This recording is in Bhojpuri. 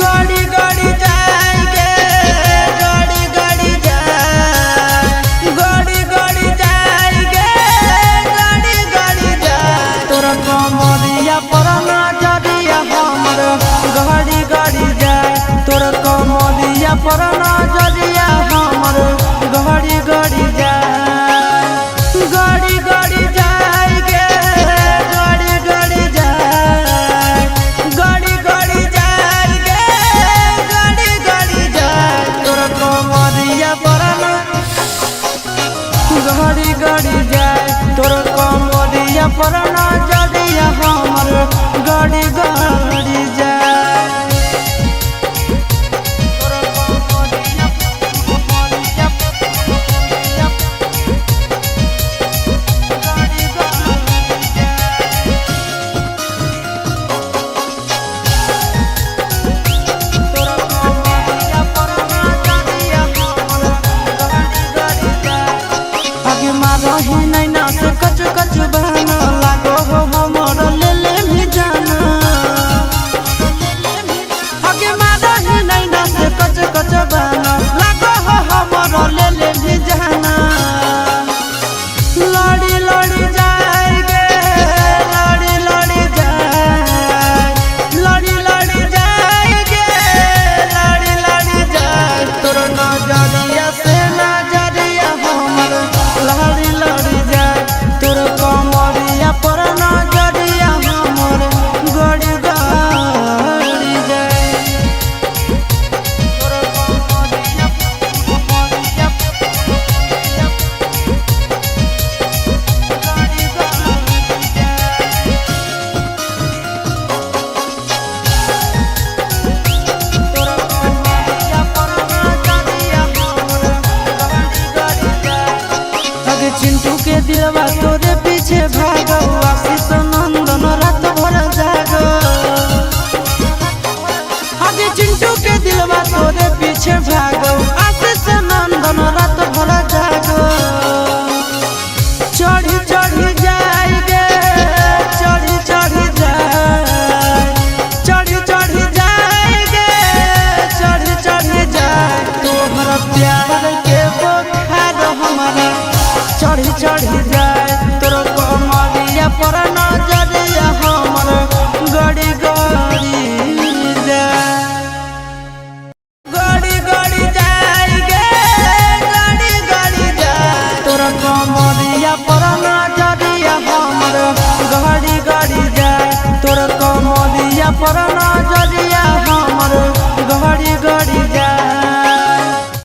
गड़ी गड़ी जाएंगे गड़ी गड़ी जाए गड़ी गड़ी जाएंगे गड़ी गड़ी जाए तोरा कमरिया पर नजरिया हमर गड़ी गड़ी जाए तोरा कमरिया पर नजरिया हमर गड़ी गड़ी जाए गड़ी गड़ी जाएंगे गड़ी गड़ी जाए गड़ी गड़ी जाएंगे गड़ी गड़ी जाए तोरा कमरिया पर गड़ी गड़ी जाए तोरा कमरिया पर नजरिया हमर गड़ी गड़ी जाए कच कच बहना लागो हो हमर ले ले भी जाना आगे मारा ही नैना से कच कच बहना लागो हो हमर ले ले भी जाना लड़ी लड़ी जाएंगे लड़ी लड़ी जाए लड़ी लड़ी जाएंगे लड़ी लड़ी जाए तोर नजरिया से नजरिया हमर लड़ी लड़ी जाए तोर कमरिया पर नजरिया हमर गड़ी गड़ी जाए तोर कमरिया गड़ी गड़ी जाए तोर कमरिया पर नजरिया हमर गड़ी गड़ी जाए चिंटू के दिलवा तोरे पीछे भागो आशीष नंदन रात भर जागो आगे चिंटू के दिलवा तोरे पीछे भागो आशीष नंदन रात भर जागो चढ़ी चढ़ी जाएंगे चढ़ी चढ़ी जाए चढ़ी चढ़ी जाएंगे चढ़ी चढ़ी जाए तोहर प्यार के बुखार हमारा चढ़ी चढ़ी